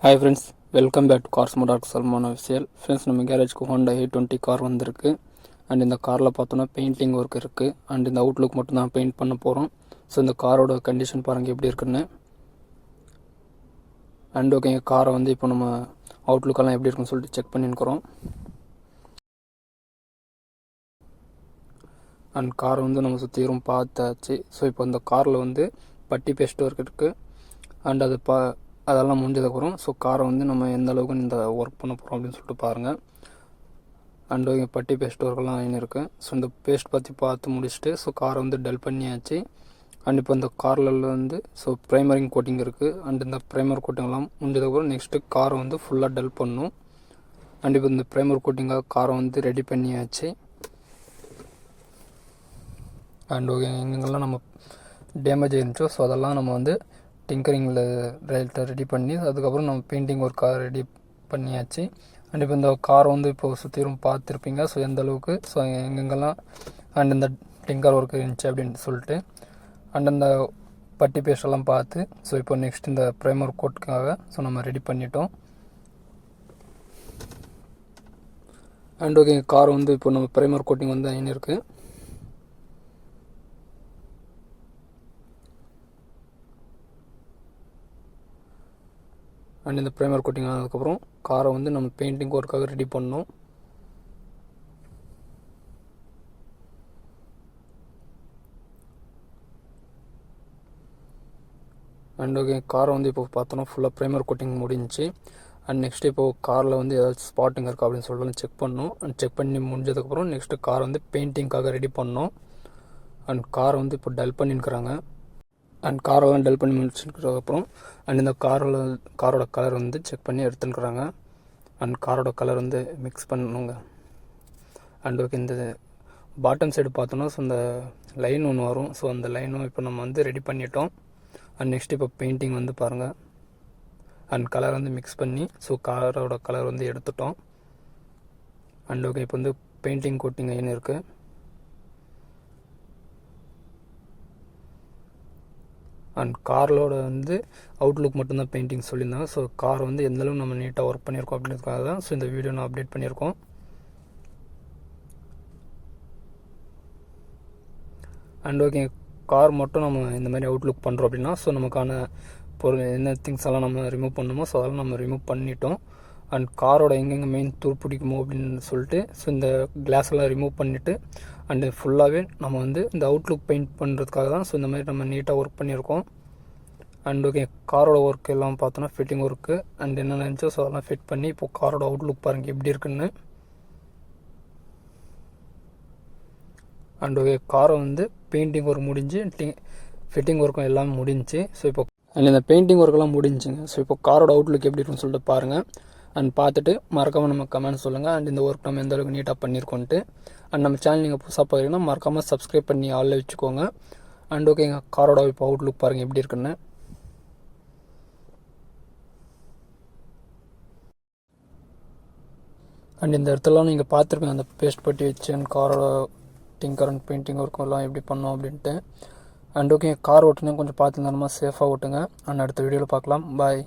Hi friends, welcome back to cars motor Salman official. Friends, நம்ம கேரேஜ்க்கு Honda A20 car வந்திருக்கு. And இந்த காரில் பார்த்தோன்னா பெயிண்டிங் ஒர்க் இருக்குது. அண்ட் இந்த அவுட்லுக் மட்டும் தான் பெயிண்ட் பண்ண போகிறோம். ஸோ இந்த காரோட கண்டிஷன் பாருங்கள் எப்படி இருக்குன்னு. அண்ட் ஓகே, காரை வந்து இப்போ நம்ம அவுட்லுக்கெல்லாம் எப்படி இருக்குன்னு சொல்லிட்டு செக் பண்ணிருக்கிறோம். அண்ட் காரை வந்து நம்ம சுற்றியும் பார்த்தாச்சு. ஸோ இப்போ இந்த காரில் வந்து பட்டி பேஸ்ட் ஒர்க் இருக்குது. அண்ட் அதெல்லாம் முடிஞ்சதுக்கப்புறம் ஸோ காரை வந்து நம்ம எந்த அளவுக்கு இந்த ஒர்க் பண்ண போகிறோம் அப்படின்னு சொல்லிட்டு பாருங்கள். அண்டு இங்கே பட்டி பேஸ்ட் ஒர்க்கெல்லாம் ஆகினிருக்கு. ஸோ இந்த பேஸ்ட் பற்றி பார்த்து முடிச்சுட்டு ஸோ காரை வந்து டல் பண்ணியாச்சு. அண்ட் இப்போ இந்த காரில் வந்து ஸோ ப்ரைமரிங் கோட்டிங் இருக்குது. அண்ட் இந்த ப்ரைமர் கோட்டிங்லாம் முடிஞ்சதுக்கப்புறம் நெக்ஸ்ட்டு காரை வந்து ஃபுல்லாக டல் பண்ணும். அண்ட் இப்போ இந்த ப்ரைமர் கோட்டிங்காக காரை வந்து ரெடி பண்ணியாச்சு. அண்ட் ஓகே, எங்கெங்கெல்லாம் நம்ம டேமேஜ் இருந்துச்சோ ஸோ அதெல்லாம் நம்ம வந்து டிங்கரிங்கில் ரெடி பண்ணி அதுக்கப்புறம் நம்ம பெயிண்டிங் ஒரு கார் ரெடி பண்ணியாச்சு. அண்ட் இப்போ இந்த காரை வந்து இப்போது சுற்றிலும் பார்த்துருப்பீங்க. ஸோ எந்த அளவுக்கு ஸோ எங்கெங்கெல்லாம் அண்ட் இந்த டிங்கர் ஒர்க் இருந்துச்சு அப்படின்னு சொல்லிட்டு அண்ட் அந்த பட்டி பேஸ்டெல்லாம் பார்த்து ஸோ இப்போ நெக்ஸ்ட் இந்த ப்ரைமர் கோட்டுக்காக ஸோ நம்ம ரெடி பண்ணிட்டோம். அண்ட் ஓகே, கார் வந்து இப்போ நம்ம ப்ரைமர் கோட்டிங் வந்து ஆகின்னு இருக்குது. அண்ட் இந்த ப்ரைமர் கோட்டிங் ஆனதுக்கப்புறம் காரை வந்து நம்ம பெயிண்டிங் ஒர்க்காக ரெடி பண்ணோம். அண்ட் ஓகே, காரை வந்து இப்போ பார்த்தோன்னா ஃபுல்லாக ப்ரைமர் கோட்டிங் முடிஞ்சிச்சு. அண்ட் நெக்ஸ்ட்டு இப்போது காரில் வந்து ஏதாச்சும் ஸ்பாட்டிங் இருக்கா அப்படின்னு சொல்லிட்டு செக் பண்ணோம். அண்ட் செக் பண்ணி முடிஞ்சதுக்கப்புறம் நெக்ஸ்ட்டு காரை வந்து பெயிண்டிங்காக ரெடி பண்ணோம். அண்ட் காரை வந்து இப்போ டல் பண்ணியிருக்கிறாங்க. அண்ட் காரெல்லாம் டல் பண்ணி முடிச்சுக்கிறதுக்கப்புறம் அண்ட் இந்த காரோட கலர் வந்து செக் பண்ணி எடுத்துக்கிறாங்க. அண்ட் காரோட கலர் வந்து மிக்ஸ் பண்ணணுங்க. அண்ட் ஓகே, இந்த பாட்டம் சைடு பார்த்தோன்னா ஸோ இந்த லைன் ஒன்று வரும். ஸோ அந்த லைனும் இப்போ நம்ம வந்து ரெடி பண்ணிட்டோம். அண்ட் நெக்ஸ்ட் இப்போ பெயிண்டிங் வந்து பாருங்கள். அண்ட் கலர் வந்து மிக்ஸ் பண்ணி ஸோ காரோட கலர் வந்து எடுத்துட்டோம். அண்ட் ஓகே, இப்போ வந்து பெயிண்டிங் கோட்டிங் ஐன்னு இருக்குது. அண்ட் காரோட வந்து அவுட்லுக் மட்டும்தான் பெயிண்டிங் சொல்லியிருந்தாங்க. ஸோ கார் வந்து எந்தளவு நம்ம நீட்டாக ஒர்க் பண்ணியிருக்கோம் அப்படின்றதுக்காக தான் ஸோ இந்த வீடியோ நான் அப்டேட் பண்ணியிருக்கோம். அண்ட் ஓகே, கார் மட்டும் நம்ம இந்த மாதிரி அவுட்லுக் பண்ணுறோம் அப்படின்னா ஸோ நமக்கான பொருள் என்ன திங்ஸ் எல்லாம் நம்ம ரிமூவ் பண்ணணுமோ ஸோ அதெல்லாம் நம்ம ரிமூவ் பண்ணிட்டோம். அண்ட் காரோட எங்கெங்கே மெயின் துருப்பிடிக்குமோ அப்படின்னு சொல்லிட்டு ஸோ இந்த கிளாஸ் எல்லாம் ரிமூவ் பண்ணிவிட்டு அண்டு ஃபுல்லாகவே நம்ம வந்து இந்த அவுட்லுக் பெயிண்ட் பண்ணுறதுக்காக தான் ஸோ இந்த மாதிரி நம்ம நீட்டாக ஒர்க் பண்ணியிருக்கோம். அண்ட் ஓகே, காரோட ஒர்க் எல்லாம் பார்த்தோன்னா ஃபிட்டிங் ஒர்க்கு அண்ட் என்னென்ன இருந்துச்சோ ஸோ அதெல்லாம் ஃபிட் பண்ணி இப்போ காரோட அவுட்லுக் பாருங்கள் எப்படி இருக்குன்னு. அண்ட் ஓகே, காரை வந்து பெயிண்டிங் ஒர்க் முடிஞ்சு ஃபிட்டிங் ஒர்க்கும் எல்லாம் முடிஞ்சு. ஸோ இப்போ அண்ட் இந்த பெயிண்டிங் ஒர்க்கெல்லாம் முடிஞ்சுங்க. ஸோ இப்போ காரோட அவுட்லுக் எப்படி இருக்குன்னு சொல்லிட்டு பாருங்கள். அண்ட் பார்த்துட்டு மறக்காமல் நம்ம கமெண்ட் சொல்லுங்கள். அண்ட் இந்த ஒர்க் நம்ம எந்த அளவுக்கு நீட்டாக பண்ணியிருக்கோன்ட்டு. அண்ட் நம்ம சேனல் நீங்கள் புதுசாக பார்க்குறீங்கன்னா மறக்காமல் சப்ஸ்கிரைப் பண்ணி ஆளில் வச்சுக்கோங்க. அண்ட் ஓகேங்க, காரோட இப்போ அவுட்லுக் பாருங்கள் எப்படி இருக்குன்னு. அண்ட் இந்த இடத்துலலாம் நீங்கள் பார்த்துருக்கீங்க அந்த பேஸ்ட் பட்டி வச்சு அண்ட் காரோட டிங்கர் அண்ட் பெயிண்டிங் ஒர்க்கும் எல்லாம் எப்படி பண்ணோம் அப்படின்ட்டு. அண்ட் ஓகே, கார் ஓட்டுனா கொஞ்சம் பார்த்து சேஃபாக ஓட்டுங்க. அண்ட் அடுத்த வீடியோவில் பார்க்கலாம். பாய்.